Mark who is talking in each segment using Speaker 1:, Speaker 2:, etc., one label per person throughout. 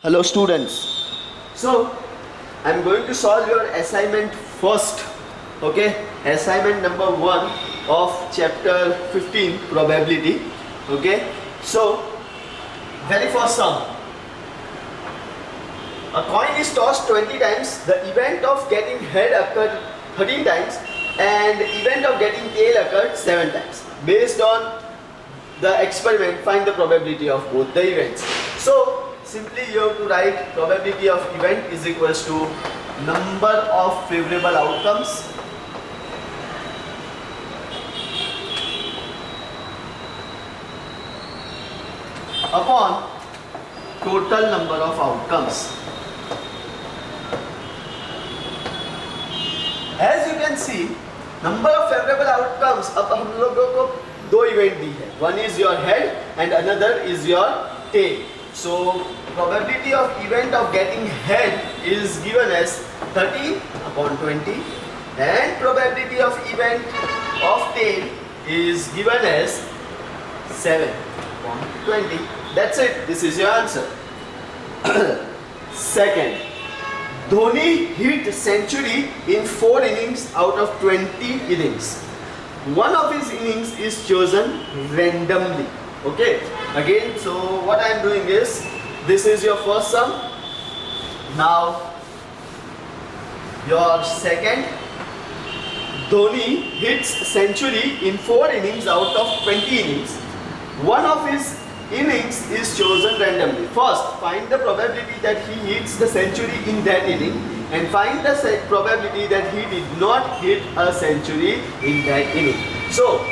Speaker 1: Hello students. So I'm going to solve your assignment first. Okay, assignment number 1 of chapter 15 probability. Okay, so very first sum. A coin is tossed 20 times. The event of getting head occurred 13 times and the event of getting tail occurred 7 times. Based on the experiment, find the probability of both the events. So simply you have to write probability of event is equals to number of favorable outcomes upon total number of outcomes. As you can see, number of favorable outcomes, अब हम लोगों को दो event दी है. One is your head and another is your tail. So probability of event of getting head is given as 13 upon 20 and probability of event of tail is given as 7 upon 20. That's it. This is your answer. Second, Dhoni hit century in 4 innings out of 20 innings. One of his innings is chosen randomly. Okay, again, so what I am doing is, this is your first sum. Now your second, Dhoni hits century in 4 innings out of 20 innings. One of his innings is chosen randomly. First, find the probability that he hits the century in that inning and find the probability that he did not hit a century in that inning. So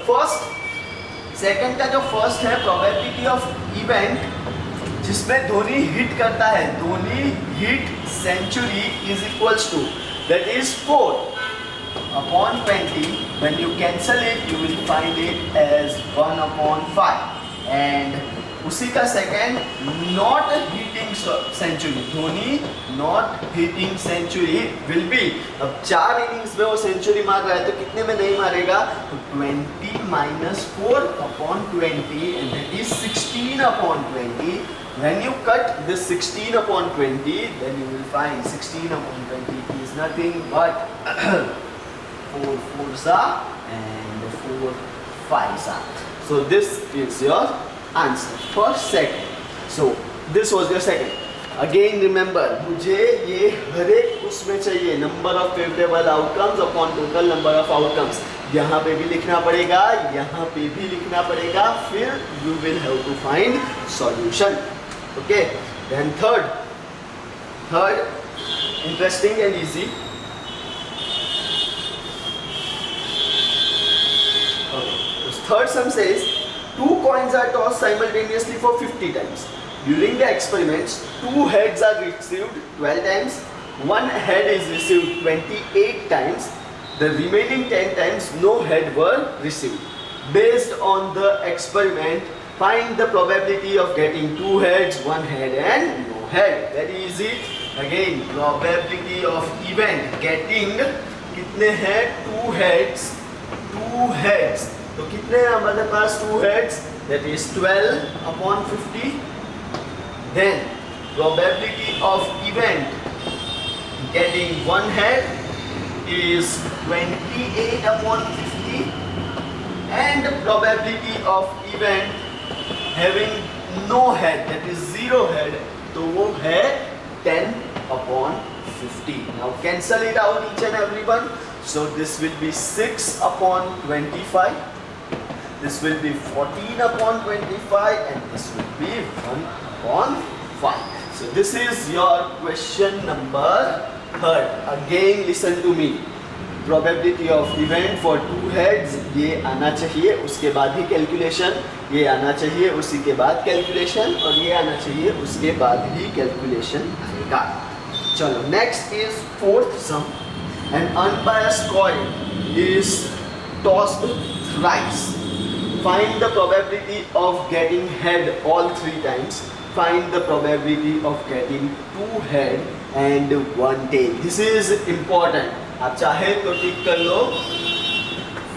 Speaker 1: first, second का जो first है probability of event जिसमें Dhoni hit करता है, Dhoni hit century is equals to that is 4 upon 20. When you cancel it, you will find it as 1 upon 5. And उसी का second, not hitting century, Dhoni not hitting century will be, अब 4 innings में वो century मार रहा है तो कितने में नहीं मारेगा, तो 20 minus 4 upon 20 and that is 16 upon 20. When you cut this 16 upon 20, then you will find 16 upon 20 is nothing but 4 4s and 4 5s. So this is your answer for second. So this was your second. Again remember, मुझे ये हर एक उसमें चाहिए number of favourable outcomes upon total number of outcomes. यहाँ पे भी लिखना पड़ेगा, यहाँ पे भी लिखना पड़ेगा, फिर you will have to find solution. Okay, then third interesting and easy. Third sum says 2 coins are tossed simultaneously for 50 times. During the experiments, 2 heads are received 12 times, 1 head is received 28 times, the remaining 10 times no head were received. Based on the experiment, find the probability of getting 2 heads, 1 head and no head. Very easy. Again, probability of event getting कितने हैं, 2 heads, 2 heads. तो कितने हैं हमारे पास 2 heads, that is 12 upon 50. Then probability of event getting 1 head is 28 upon 50 and probability of event having no head, that is 0 head, तो वो है 10 upon 50. Now cancel it out each and every one. So this will be 6 upon 25. This will be 14 upon 25 and this will be 1 upon 5. So this is your question number 3rd. Again listen to me. Probability of event for 2 heads ये आना चाहिए, उसके बाद ही calculation, ये आना चाहिए उसी के बाद कैलकुलेशन और ये आना चाहिए उसके बाद ही कैलकुलेशन आएगा. चलो, next is 4th sum. An unbiased coin is tossed thrice. Find the probability of getting head all 3 times. Find the probability of getting 2 head and 1 tail. This is important. आप चाहे तो टिक कर लो.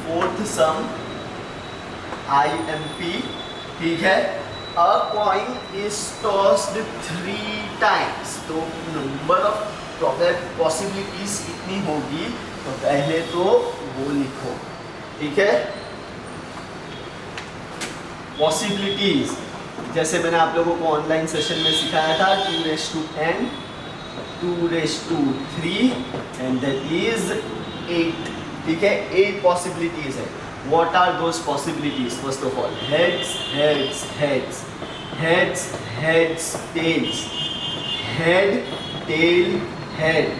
Speaker 1: 4th sum IMP, ठीक है. a coin is tossed 3 times, तो number of possibilities कितनी होगी, तो पहले तो वो लिखो, ठीक है। पॉसिबिलिटीज जैसे मैंने आप लोगों को ऑनलाइन सेशन में सिखाया था, 2n 2 3 एंड दैट इज 8, ठीक है। 8 पॉसिबिलिटीज है। What are those possibilities? First of all, heads, heads, heads, heads, heads, tails, head, tail, head,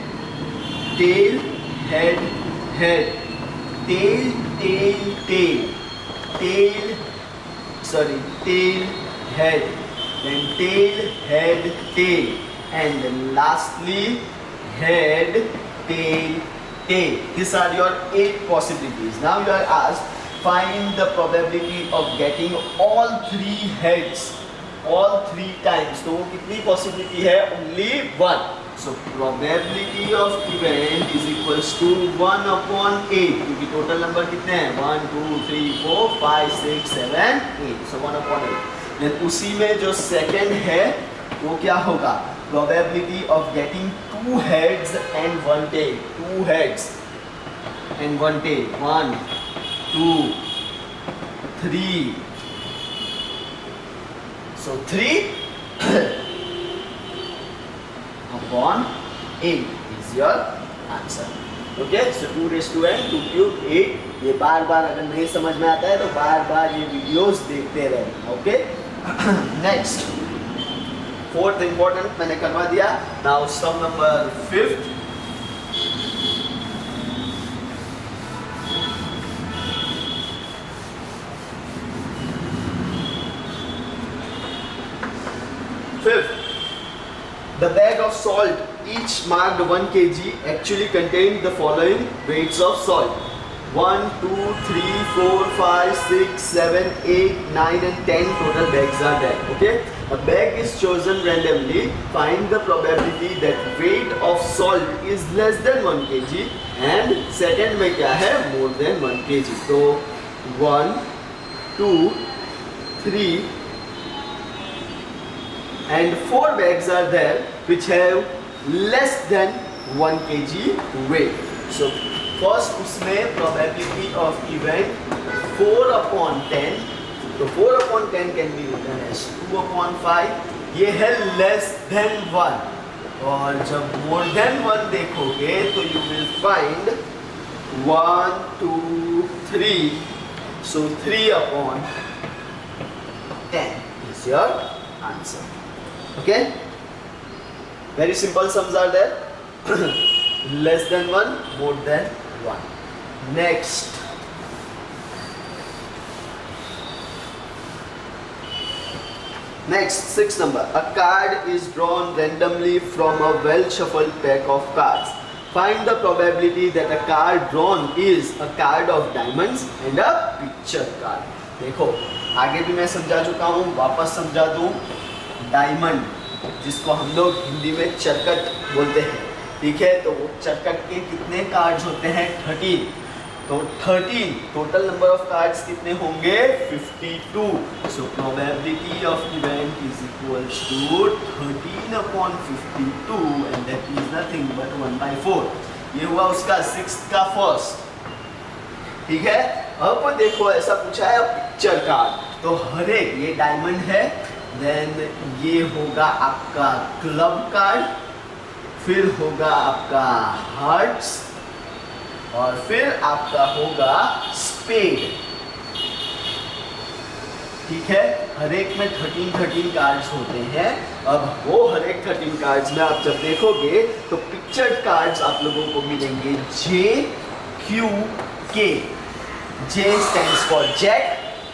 Speaker 1: tail, head, head, tail, tail, tail, tail, sorry, tail, head, then tail, head, tail, and then lastly head, tail, tail. These are your 8 possibilities. Now you are asked, find the probability of getting all 3 heads all 3 times. तो वो कितनी possibility है? Only 1. So probability of event is equals to 1 upon 8, क्योंकि total number कितने हैं? 1 2 3 4 5 6 7 8. So 1 upon 8. Then उसी में जो second है वो क्या होगा? Probability of getting 2 heads and 1 tail. 2 heads and 1 tail. 1 2 3. So 3 upon 8 is your answer. Okay, so 2 raised to n 2 cube 8. ये बार बार अगर नहीं समझ में आता है तो बार बार ये वीडियोस देखते रहें. ओके, नेक्स्ट फोर्थ इंपॉर्टेंट मैंने करवा दिया. Now sum number 5th. The bag of salt, each marked 1 kg, actually contained the following weights of salt: 1, 2, 3, 4, 5, 6, 7, 8, 9 and 10 total bags are there. Okay, a bag is chosen randomly. Find the probability that weight of salt is less than 1 kg and second में क्या है, more than 1 kg. तो 1, 2, 3 and 4 bags are there which have less than 1 kg weight. So first उसमें probability of event 4 upon 10. तो 4 upon 10 can be written as 2 upon 5. ये है less than 1. और जब more than 1 देखोगे तो you will find 1, 2, 3. So 3 upon 10 is your answer. Okay, very simple sums are there. Less than 1, more than 1. Next, sixth number. A card is drawn randomly from a well shuffled pack of cards. Find the probability that a card drawn is a card of diamonds and a picture card. देखो, आगे भी मैं समझा चुका हूँ, वापस समझा दूँ. डायमंड, जिसको हम लोग हिंदी में चरकट बोलते हैं, ठीक है. तो वो चरकट के कितने कार्ड्स होते हैं? 13. तो 13 टोटल नंबर ऑफ कार्ड्स कितने होंगे? 52. So probability of event is equals to 13 upon 52 and that is nothing but 1/4. ये हुआ उसका 6th का फर्स्ट, ठीक है. अब देखो, ऐसा पूछा है पिक्चर कार्ड, तो हर एक, ये डायमंड है, देन ये होगा आपका क्लब कार्ड, फिर होगा आपका हार्ट्स और फिर आपका होगा स्पेड, ठीक है. हर एक में 13 कार्ड्स होते हैं. अब वो हर एक 13 कार्ड्स में आप जब देखोगे तो पिक्चर्ड कार्ड्स आप लोगों को मिलेंगे JQK. J stands for Jack,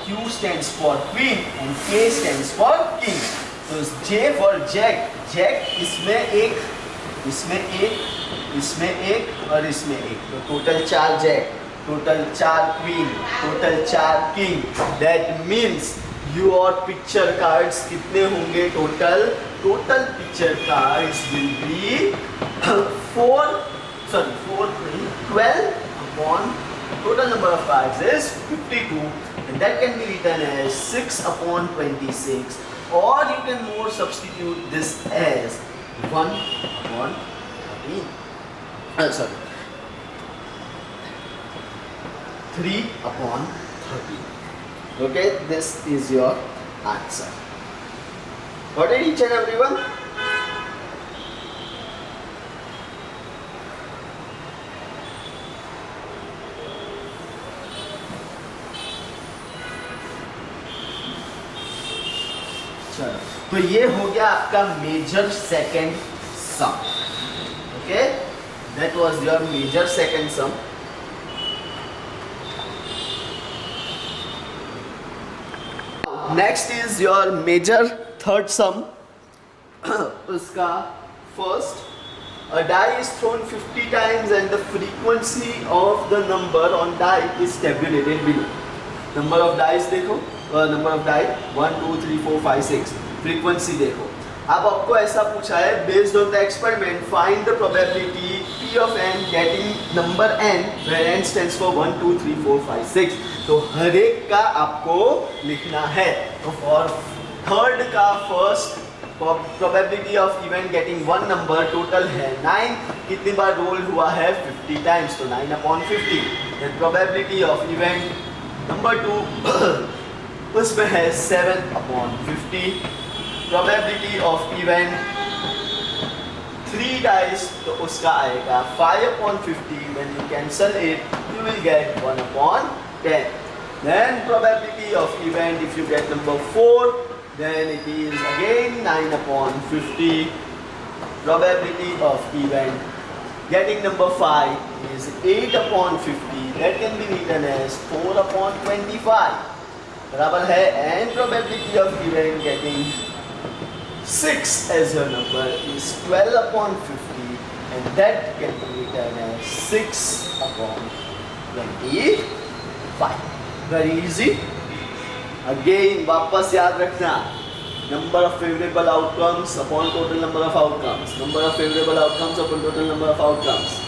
Speaker 1: Q stands for Queen and K stands for King. तो J for Jack, Jack इसमें एक, इसमें एक, इसमें एक और इसमें एक. तो total 4 Jack, total 4 Queen, total 4 King. That means your picture cards कितने होंगे total? Total picture cards will be 12 upon, total number of cards is 52. And that can be written as 6 upon 26 or you can more substitute this as 1 upon 13. Sorry, 3 upon 13. Okay, this is your answer. Got it, each and everyone? चलो, तो ये हो गया आपका major second sum. Okay, that was your major second sum. Next is your major third sum. उसका first, a die is thrown 50 times and the frequency of the number on die is tabulated below. Number of dice देखो, number of die 1 2 3 4 5 6. frequency देखो. अब आपको ऐसा पूछा है, based on the experiment find the probability p of n getting number n where n stands for 1 2 3 4 5 6. तो हर एक का आपको लिखना है. तो फॉर थर्ड का first probability of event getting one number total है 9. कितनी बार रोल हुआ है? 50 times. तो 9 upon 50. then probability of event number 2 उसमें है 7 upon 50. probability of event 3 dice, तो उसका आएगा 5 upon 50. when you cancel it you will get 1 upon 10. then probability of event if you get number 4, then it is again 9 upon 50. probability of event getting number 5 is 8 upon 50. that can be written as 4 upon 25. बराबर है. and probability of event getting 6 as your number is 12 upon 50, and that can be written as 6 upon 25. very easy. Again वापस याद रखना, number of favorable outcomes upon total number of outcomes, number of favorable outcomes upon total number of outcomes,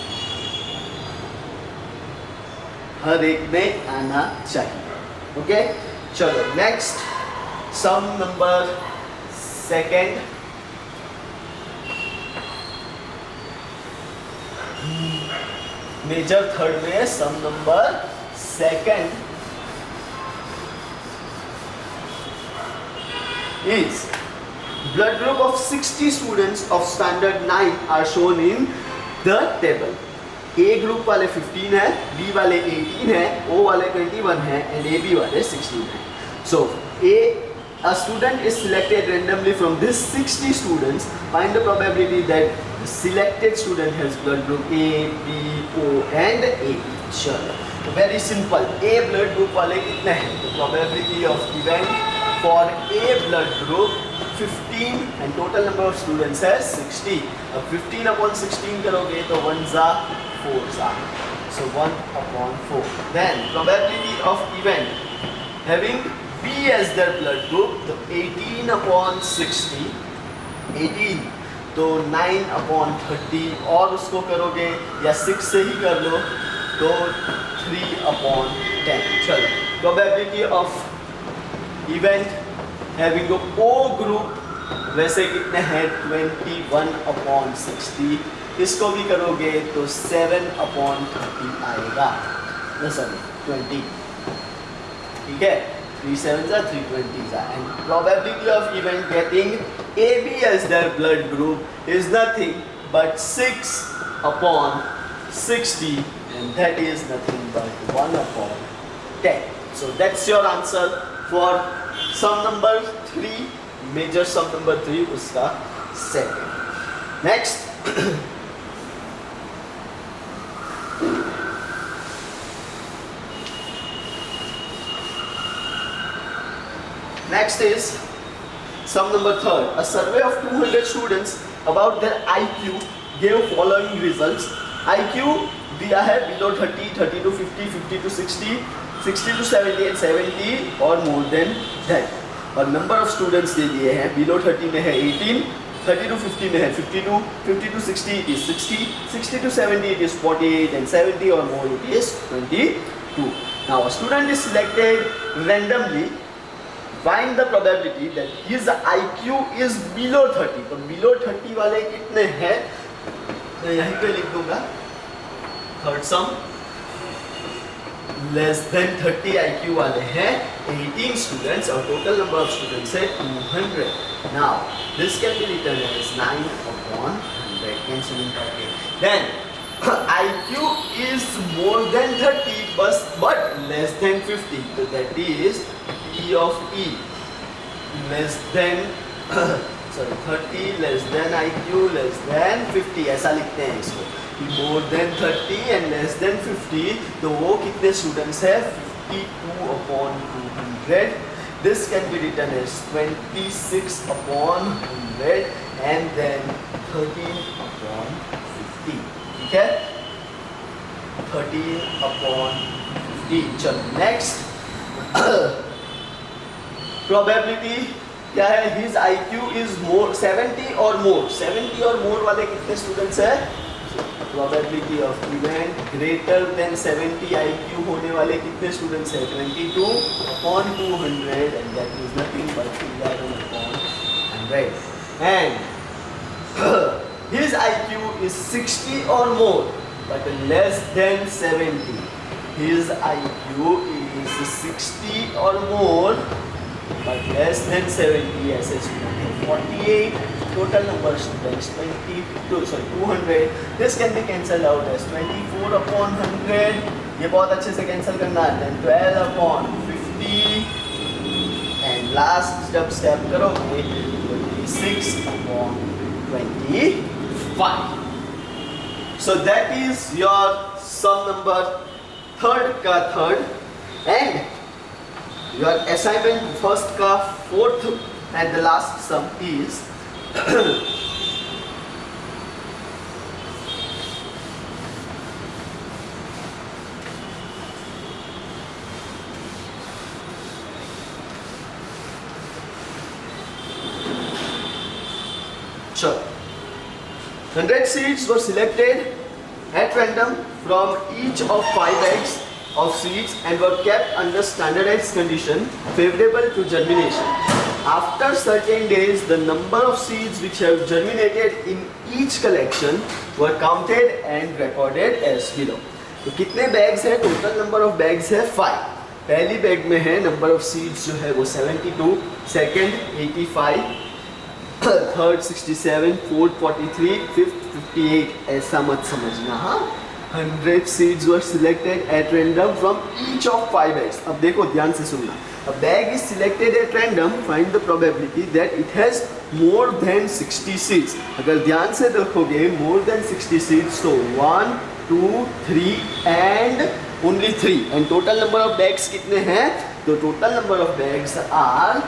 Speaker 1: हर एक में आना चाहिए. Okay, चलो next sum number second. Major third में sum number second is blood group of 60 students of standard 9 are shown in the table. A group वाले 15 है, B वाले 18 है, O वाले 21 है and AB वाले 16 है. So a student is selected randomly from this 60 students. Find the probability that the selected student has blood group A, B, O and AB. चलो, very simple. A blood group वाले कितने हैं? The probability of event for A blood group 15 and total number of students है 60. अब 15 upon 16 करोगे तो 1 जा 4 जा, so 1 upon 4. then probability of event having B as their blood group, तो 18 upon 60, 18 तो 9 upon 30 और उसको करोगे या 6 से ही कर लो तो 3 upon 10. चलो, probability of event having a O group वैसे कितने हैं? 21 upon 60. इसको भी करोगे तो 7 upon 30 आएगा. सॉरी 20. ठीक है, 3 7s are 320s are. and probability of event getting AB as their blood group is nothing but 6 upon 60, and that is nothing but 1 upon 10. so that's your answer for sum number 3, major sum number 3 उसका second. next next is sum number 3. a survey of 200 students about their IQ gave following results. IQ दिया है below 30, 30 to 50, 50 to 60, 60 to 70 and 70 और more than that. और number of students दे दिए हैं. below 30 में है 18, 30 to 50 में है 52, 50 to 60 it is 60, 60 to 70 it is 48 and 70 or more it is 22. now a student is selected randomly Find the probability that his IQ is below 30. तो below 30 वाले कितने हैं? मैं यहीं पे लिख दूंगा. Third sum. Less than 30 IQ वाले हैं 18 students और total number of students है 200. Now this can be written as 9 upon 100. Cancelling करके. Then IQ is more than 30 but less than 50. So that is E of E less than 30 less than IQ less than 50. ऐसा लिखते हैं इसको. More than 30 and less than 50. तो वो कितने students है? 52 upon 200. This can be written as 26 upon 100 and then 13 upon 50. ठीक है? 13 upon 50. चलो next. Probability क्या है? His IQ is more 70 or more. 70 और more वाले कितने students हैं? Probability of event greater than 70 IQ होने वाले कितने students हैं? 22 upon 200 and that is nothing but 11 upon 100. And his IQ is 60 or more but less than 70. His IQ is 60 or more but less than 70. ऐसे student है 48. Total number of students 200. This can be cancelled out as 24 upon 100. ये बहुत अच्छे से cancel करना है. Then 12 upon 50 and last जब step करोगे 26 upon 25. So that is your sum number third का third and your assignment first का fourth and the last sum is sure. 100 seeds were selected at random from each of 5 eggs of seeds and were kept under standardized condition favorable to germination. After certain days, the number of seeds which have germinated in each collection were counted and recorded as below. तो कितने bags है? Total number of bags है 5. पहली bag में है number of seeds जो है वो 72, second 85, third 67, fourth 43, fifth 58. ऐसा मत समझना हाँ. 100 seeds were selected at random from each of 5 eggs. अब देखो ध्यान से सुनना. A bag is selected at random. Find the probability that it has more than 60 seeds. अगर ध्यान से देखोगे more than 60 seeds तो 1, 2, 3 and only 3. And total number of bags कितने हैं? तो total number of bags are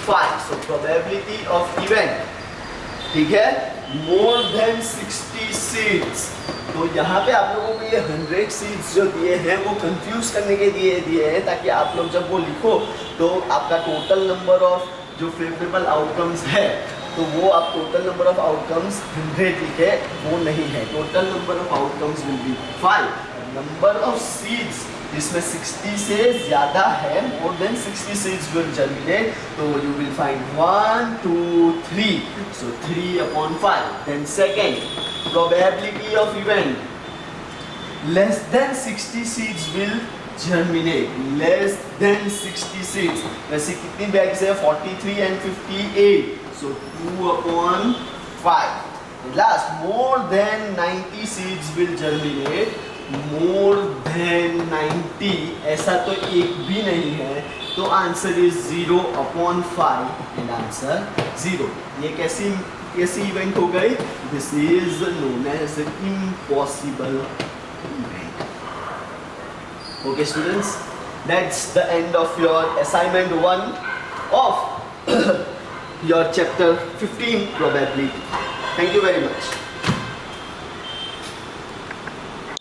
Speaker 1: 5. So probability of event ठीक है more than 60 seeds. तो यहाँ पे आप लोगों को ये 100 सीड्स जो दिए हैं वो कंफ्यूज करने के लिए दिए हैं ताकि आप लोग जब वो लिखो तो आपका टोटल नंबर ऑफ जो फेवरेबल आउटकम्स है तो वो आप टोटल नंबर ऑफ आउटकम्स 100 लिखे, वो नहीं है. Total number of outcomes will be 5. Number of seeds जिसमें 60 से ज़्यादा है, more than 60 seeds will germinate, तो you will find 1, 2, 3. So 3 upon 5. Then second probability of event less than 60 seeds will germinate. Less than 60 seeds. वैसे कितनी bags है? 43 and 58. So 2 upon 5. Last, more than 90 seeds will germinate. More than 90 ऐसा तो एक भी नहीं है, तो answer is 0 upon 5 and answer 0. ये कैसी इवेंट हो गई? This is known as impossible event. Okay students, that's the end of your assignment 1 of your chapter 15 probability. Thank you very much.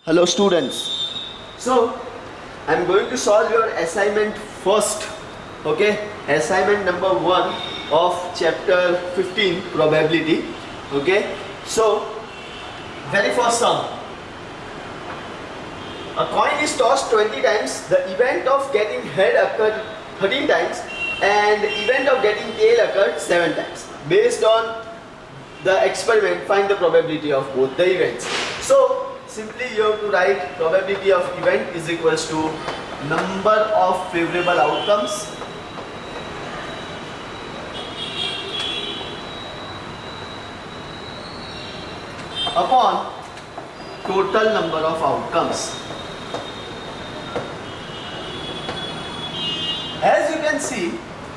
Speaker 1: Hello students. So I am going to solve your assignment first. Okay, assignment number 1 of chapter 15 probability. Okay, so very first sum. A coin is tossed 20 times. The event of getting head 13 times, and event of getting tail occurred 7 times. Based on the experiment, find the probability of both the events. So simply you have to write probability of event is equals to number of favorable outcomes upon total number of outcomes. As you can see,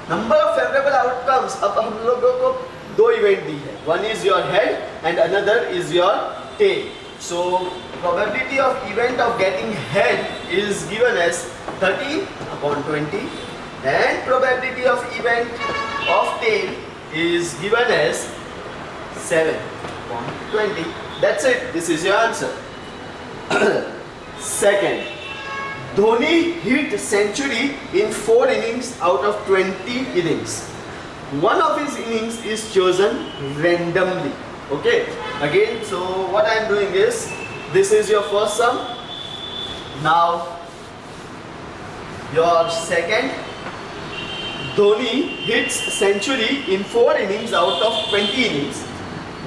Speaker 1: number of favorable outcomes, अब हम लोगों को दो event दी है, one is your head and another is your tail. So probability of event of getting head is given as 13 upon 20 and probability of event of tail is given as 7 upon 20. That's it. This is your answer. Second, Dhoni hit century in 4 innings out of 20 innings. One of his innings is chosen randomly. Okay, again, so what I am doing is, this is your first sum. Now your second, Dhoni hits century in 4 innings out of 20 innings.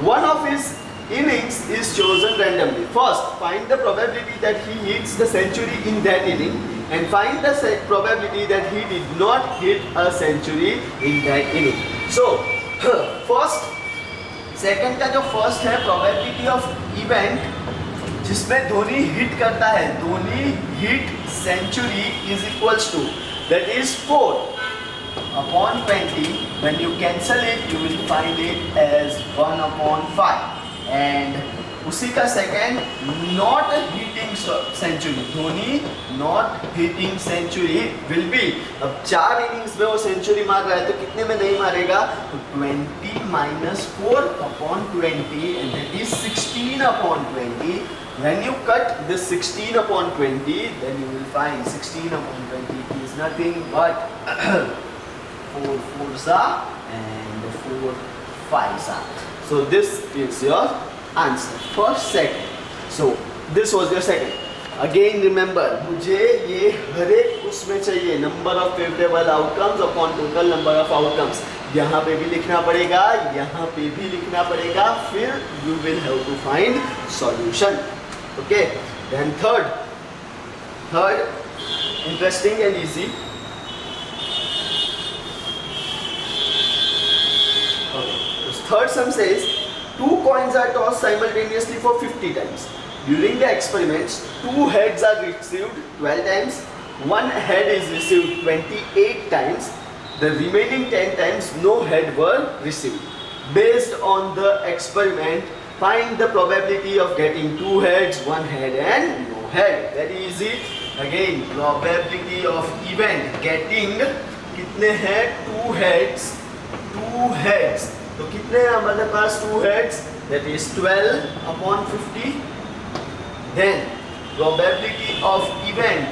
Speaker 1: One of his innings is chosen randomly. First, find the probability that he hits the century in that inning and find the probability that he did not hit a century in that inning. So, first, second का जो first है probability of event जिसमें Dhoni hit करता है, Dhoni hit century is equals to, that is 4 upon 20. When you cancel it, you will find it as 1 upon 5. And उसी का second not hitting century, Dhoni not hitting century will be, अब 4 innings में वो century मार रहा है तो कितने में नहीं मारेगा, तो 20 minus 4 upon 20 and that is 16 upon 20. When you cut this 16 upon 20, then you will find 16 upon 20 is nothing but 4 4s and 4 5s. So this is your answer for second. So this was your second. Again remember, मुझे ये हर एक उसमें चाहिए number of favorable outcomes upon total number of outcomes. यहाँ पे भी लिखना पड़ेगा, यहाँ पे भी लिखना पड़ेगा, फिर you will have to find solution. Okay. Then third, interesting and easy. Okay. Third sum says 2 coins are tossed simultaneously for 50 times. During the experiments, 2 heads are received 12 times, 1 head is received 28 times, the remaining 10 times no head were received. Based on the experiment, find the probability of getting 2 heads, 1 head and no head. Very easy. Again, probability of event getting कितने हैं, 2 heads, 2 heads. तो कितने हैं हमारे पास 2 heads, that is 12 upon 50. Then probability of event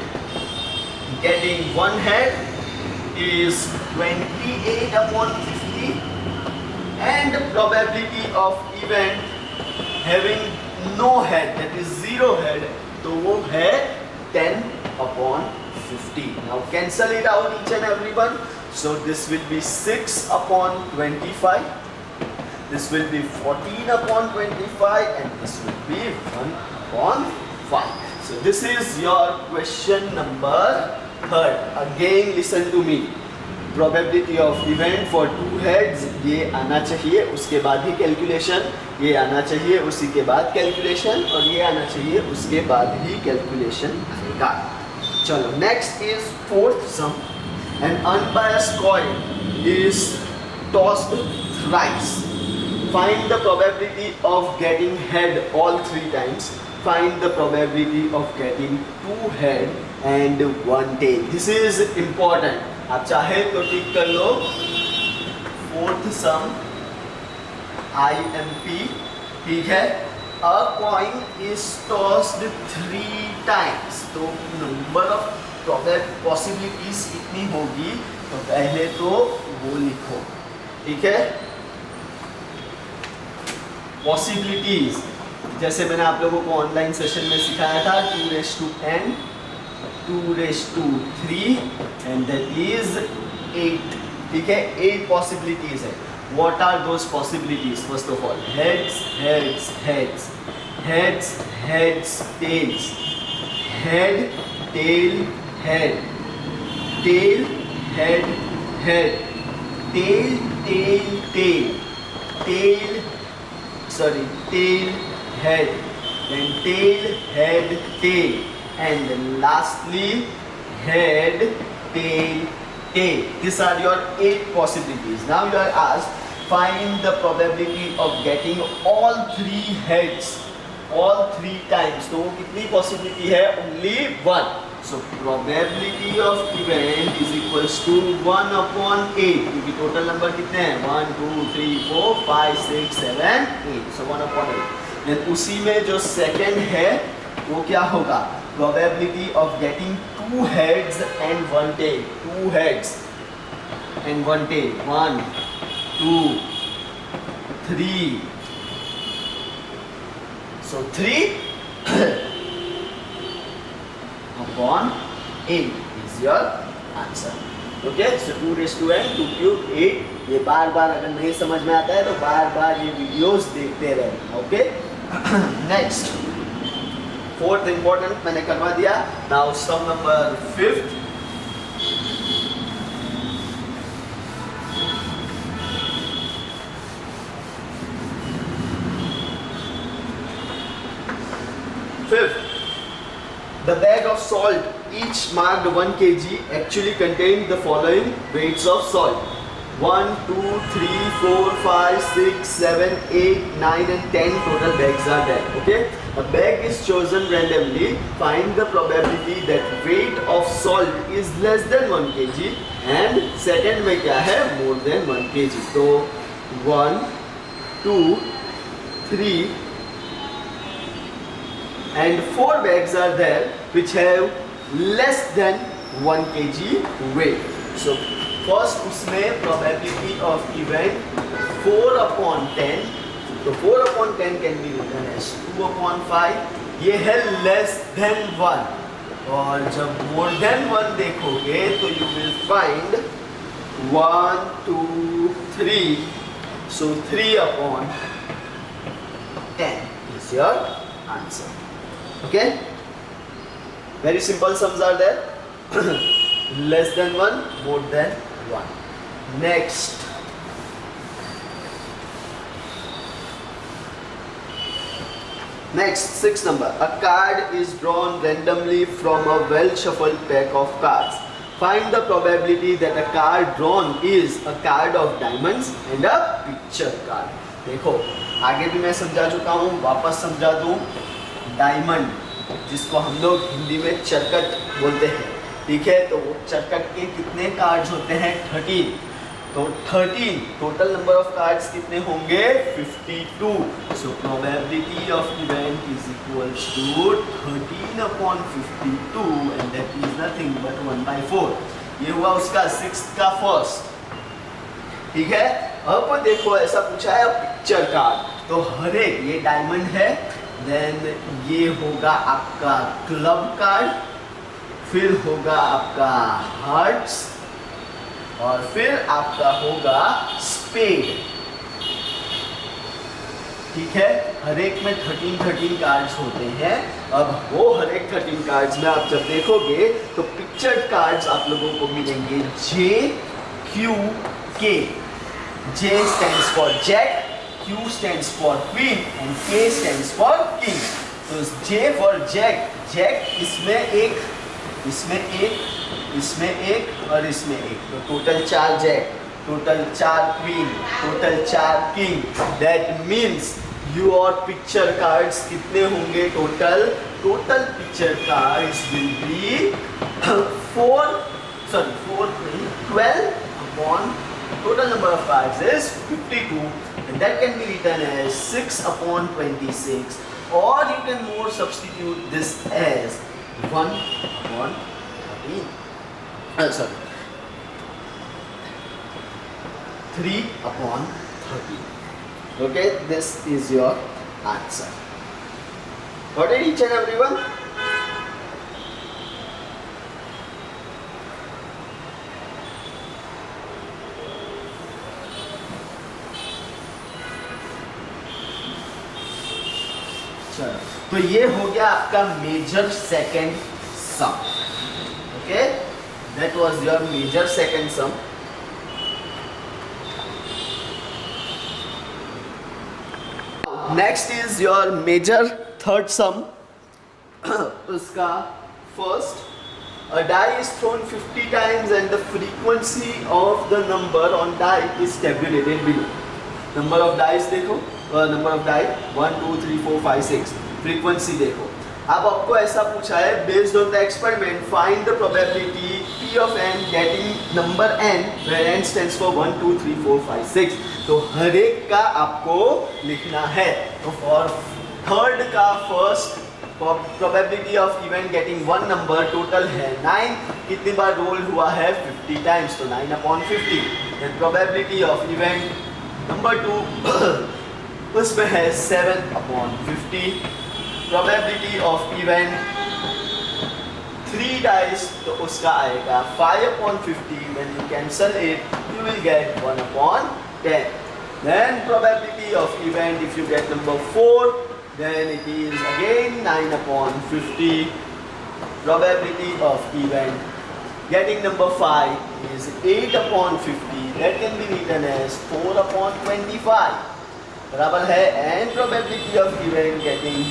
Speaker 1: getting 1 head is 28 upon 50 and probability of event having no head, that is 0 head, तो वो है 10 upon 50. Now cancel it out each and every one. So this will be 6 upon 25. This will be 14 upon 25 and this will be 1 upon 5. So this is your question number 3rd. Again listen to me. Probability of event for 2 heads ये आना चाहिए, उसके बाद ही calculation, ये आना चाहिए उसी के बाद कैलकुलेशन और ये आना चाहिए उसके बाद ही कैलकुलेशन आएगा. चलो next is 4th sum. An unbiased coin is tossed thrice. Find the probability of getting head all 3 times. Find the probability of getting 2 head and 1 tail. This is important. आप चाहे तो टिक कर लो. 4th sum IMP. ठीक है. A coin is tossed 3 times. तो number of possibilities कितनी होगी, तो पहले तो वो लिखो. ठीक है. पॉसिबिलिटीज जैसे मैंने आप लोगों को ऑनलाइन सेशन में सिखाया था 2 raised to n 2 raised to 3 and that is 8. ठीक है, 8 possibilities है. What are those possibilities? First of all, heads, heads, heads, heads, heads, tails, head, tail, head, tail, head, head, tail, tail, tail, tail, sorry, tail, head, then tail, head, tail, and then lastly head, tail, tail. These are your 8 possibilities. Now you are asked, find the probability of getting all 3 heads, all 3 times. तो कितनी possibility है? Only 1. So probability of event is equals to 1 upon 8. क्योंकि total number कितने हैं? 1, 2, 3, 4, 5, 6, 7, 8. So 1 upon 8. Then उसी में जो second है वो क्या होगा? Probability of getting 2 heads and 1 tail. 2 heads and 1 tail. 1, 2, 3. So 3 upon 8 is your answer. Okay, so 2 raised to n, 2 cube 8. ये बार बार अगर नहीं समझ में आता है तो बार बार ये वीडियोस देखते रहें. ओके, नेक्स्ट फोर्थ इंपॉर्टेंट मैंने करवा दिया. Now sum number 5th. The bag of salt, each marked 1 kg, actually contained the following weights of salt: 1, 2, 3, 4, 5, 6, 7, 8, 9 and 10 total bags are there. Okay, a bag is chosen randomly. Find the probability that weight of salt is less than 1 kg and second में क्या है? More than 1 kg. तो 1, 2, 3 and 4 bags are there which have less than 1 kg weight. So first उसमें probability of event 4 upon 10. तो 4 upon 10 can be written as 2 upon 5. ये है less than 1. और जब more than 1 देखोगे तो you will find 1, 2, 3. So 3 upon 10 is your answer. Okay, very simple sums are there. Less than 1, more than 1. Next, sixth number. A card is drawn randomly from a well shuffled pack of cards. Find the probability that a card drawn is a card of diamonds and a picture card. देखो, आगे भी मैं समझा चुका हूँ, वापस समझा दूँ. डायमंड, जिसको हम लोग हिंदी में चरकट बोलते हैं, ठीक है. तो वो चरकट के कितने कार्ड्स होते हैं? 13. तो 13 टोटल नंबर ऑफ कार्ड्स कितने होंगे? 52. So probability of event is equals to 13 upon 52 and that is nothing but 1/4. ये हुआ उसका 6th का फर्स्ट. ठीक है. अब देखो ऐसा पूछा है पिक्चर कार्ड. तो हर एक, ये डायमंड है, देन ये होगा आपका क्लब कार्ड, फिर होगा आपका हार्ट्स और फिर आपका होगा स्पेड. ठीक है. हर एक में 13 कार्ड्स होते हैं. अब वो हर एक 13 कार्ड्स में आप जब देखोगे तो पिक्चर कार्ड्स आप लोगों को मिलेंगे J, Q, K. J stands for Jack, Q stands for Queen and K stands for King. तो J for Jack, Jack इसमें एक, इसमें एक, इसमें एक और इसमें एक. तो total 4 Jack, total 4 Queen, total 4 King. That means your picture cards कितने होंगे total? Total picture cards will be 12 upon total number of cards is 52. And that can be written as 6 upon 26, or you can more substitute this as 1 upon 13. 3 upon 13. Okay, this is your answer. Got it, each and everyone? चलो, तो ये हो गया आपका major second sum. Okay, that was your major second sum. Next is your major third sum. उसका first, a die is thrown 50 times and the frequency of the number on die is tabulated below. Number of dice देखो, number of die 1 2 3 4 5 6. frequency देखो. अब आपको ऐसा पूछा है, based on the experiment find the probability p of n getting number n where n stands for 1 2 3 4 5 6. तो हर एक का आपको लिखना है. तो फॉर थर्ड का first probability of event getting one number total है 9. कितनी बार रोल हुआ है? 50 times. तो 9 upon 50. then probability of event number 2 उसमें है 7 upon 50. probability of event 3 dice, तो उसका आएगा 5 upon 50. when you cancel it you will get 1 upon 10. then probability of event if you get number 4, then it is again 9 upon 50. probability of event getting number 5 is 8 upon 50. that can be written as 4 upon 25 बराबर है. and probability of event getting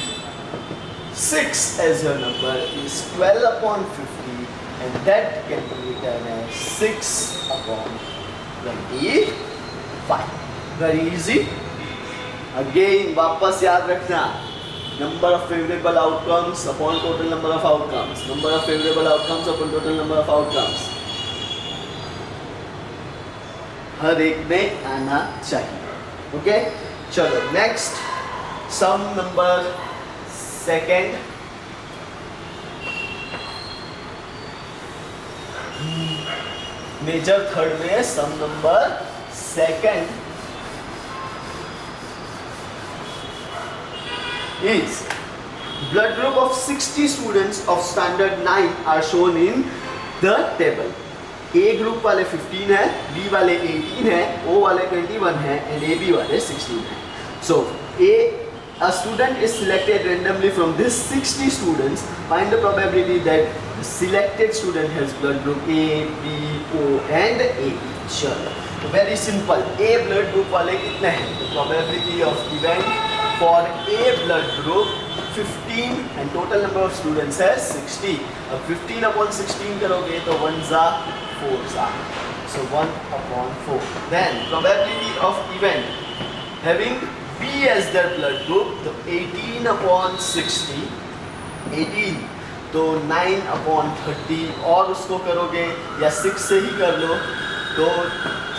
Speaker 1: 6 as your number is 12 upon 50 and that can be written as 6 upon 25. very easy. Again वापस याद रखना, number of favourable outcomes upon total number of outcomes, number of favourable outcomes upon total number of outcomes हर एक में आना चाहिए. Okay, चलो next sum number second. Major third में sum number second is blood group of 60 students of standard 9 are shown in the table. A group वाले 15 है, B वाले 18 है, O वाले 21 है and AB वाले 16 है. So a student is selected randomly from this 60 students. Find the probability that the selected student has blood group A, B, O and AB. चलो, very simple. A blood group वाले कितने हैं? The probability of event for A blood group 15 and total number of students है 60. अब 15 upon 16 करोगे तो 1 जा 4 जा, so 1 upon 4. then probability of event having B as their blood group, तो 18 upon 60, 18 तो 9 upon 30 और उसको करोगे या 6 से ही कर लो तो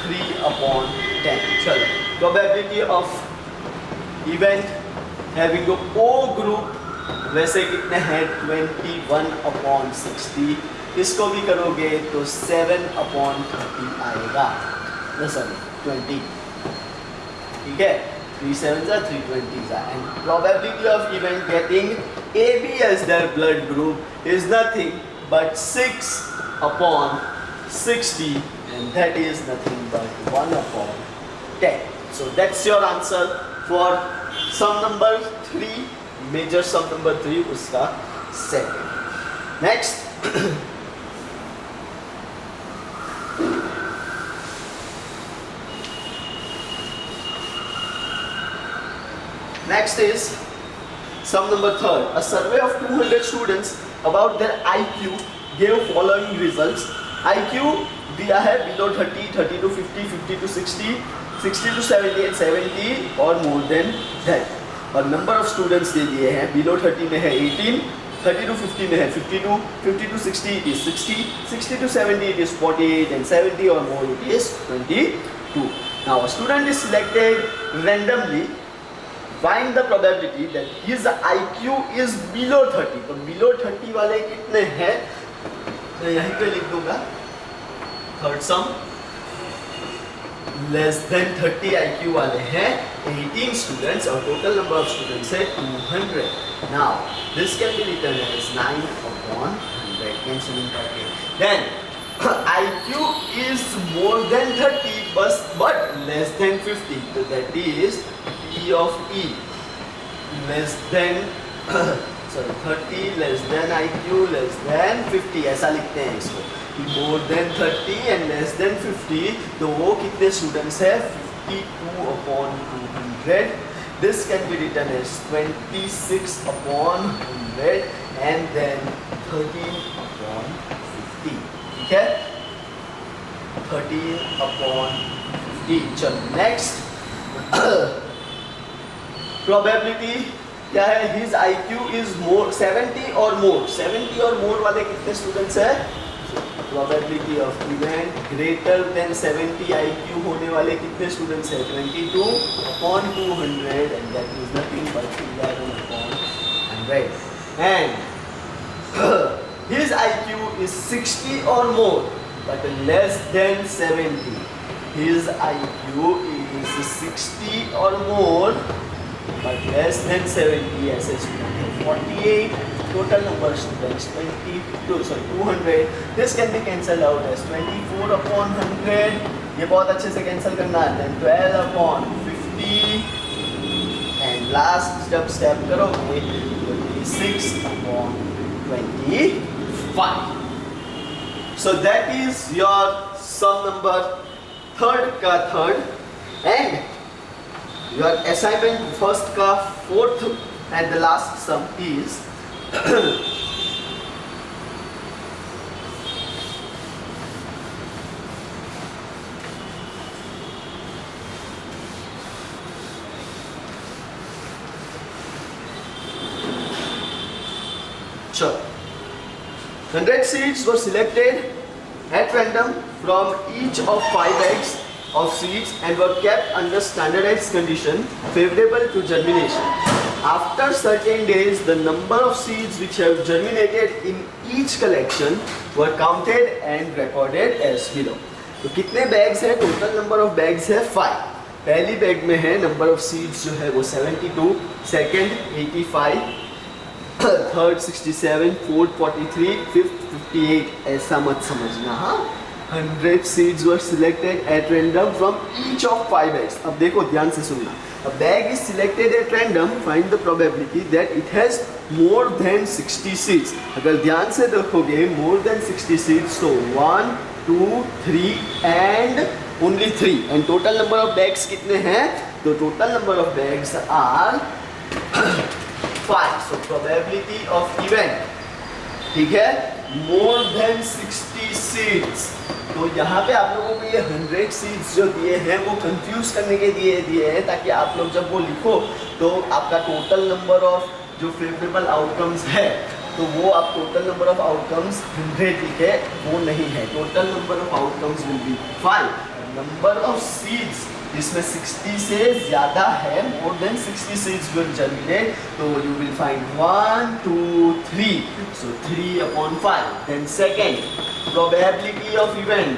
Speaker 1: 3 upon 10. चलो, probability of event having O group वैसे कितने हैं 21 upon 60. इसको भी करोगे तो 7 upon 30 आएगा. सॉरी 20. ठीक है, 3 7s are 320s are. and probability of event getting AB as their blood group is nothing but 6 upon 60 and that is nothing but 1 upon 10. so that's your answer for sum number 3, major sum number 3 उसका second. next next is sum number 3rd. A survey of 200 students about their IQ gave following results. IQ दिया है below 30, 30 to 50, 50 to 60, 60 to 70 and 70 or more than that. और number of students they दिए हैं. Below 30 में है 18, 30 to 50 में है 52, 50 to 60 it is 60, 60 to 70 it is 48 and 70 or more it is 22. now a student is selected randomly. find the probability that his IQ is below 30. तो below 30 वाले कितने हैं? तो यहीं पे लिख दूंगा थर्ड सम. लेस देन 30 IQ वाले हैं 18 स्टूडेंट्स और टोटल नंबर ऑफ स्टूडेंट्स है 200. Now this can be written as 9 upon 100 cancelling करके. Then IQ is more than 30 but less than 50. So that is P of E less than sorry 30 less than IQ less than 50, ऐसा लिखते हैं इसको कि more than 30 and less than 50, तो वो कितने students है 52 upon 200. This can be written as 26 upon 100 and then 13 upon 50. ठीक है, 13 अपॉन 50. चलो नेक्स्ट प्रोबेबिलिटी क्या है, हिज IQ इज मोर 70 और मोर. 70 और मोर वाले कितने स्टूडेंट्स है, probability of event greater than 70 IQ होने वाले कितने स्टूडेंट्स है 22 upon 200 and that is nothing but 11 upon 100. And his IQ is 60 और more but less than 70. His IQ is 60 or more but less than 70. ऐसे student है 48. Total number of students 200. This can be cancelled out as 24 upon 100. ये बहुत अच्छे से cancel करना है. Then 12 upon 50 and last जब स्टेप करोगे 26 upon 25. So that is your sum number third का third and your assignment first का fourth and the last sum is sure 100 seeds were selected at random from each of 5 eggs of seeds and were kept under standardized condition favorable to germination. After certain days, the number of seeds which have germinated in each collection were counted and recorded as below. तो कितने bags है, total number of bags है 5. पहली bag में है number of seeds जो है वो 72, सेकेंड 85, थर्ड 67, फोर्थ 43, फिफ्थ 58. ऐसा मत समझना. हाँ, 100 seeds were selected at random from each of 5 eggs. अब देखो ध्यान से सुनना. A bag is selected at random. Find the probability that it has more than 60 seeds. अगर ध्यान से देखोगे more than 60 seeds, so 1, 2, 3 and only 3. And total number of bags कितने हैं? तो total number of bags are 5. So probability of event, ठीक है, more than 60 seeds. तो यहाँ पे आप लोगों को ये 100 सीड्स जो दिए हैं वो कंफ्यूज करने के दिए हैं ताकि आप लोग जब वो लिखो तो आपका टोटल नंबर ऑफ जो फेवरेबल आउटकम्स है तो वो आप टोटल नंबर ऑफ आउटकम्स 100 लिखे, वो नहीं है. Total number of outcomes will be 5. Number of seeds इसमें 60 से ज़्यादा है, more than 60 seeds will germinate, तो you will find 1, 2, 3, so 3 upon 5. Then second probability of event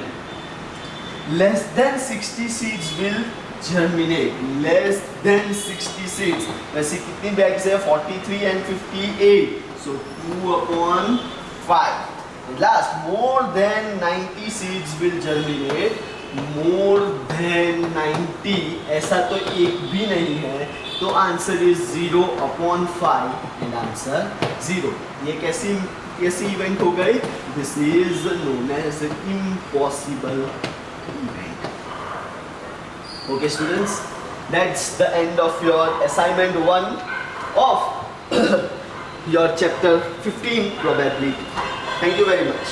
Speaker 1: less than 60 seeds will germinate. less than 60 seeds, वैसे कितनी bags है 43 and 58, so 2 upon 5. last more than 90 seeds will germinate. more than 90 ऐसा तो एक भी नहीं है, तो answer is 0 upon 5 and answer 0. ये कैसी इवेंट हो गई? This is known as impossible event. Okay students, that's the end of your assignment 1 of your chapter 15 probability. Thank you very much.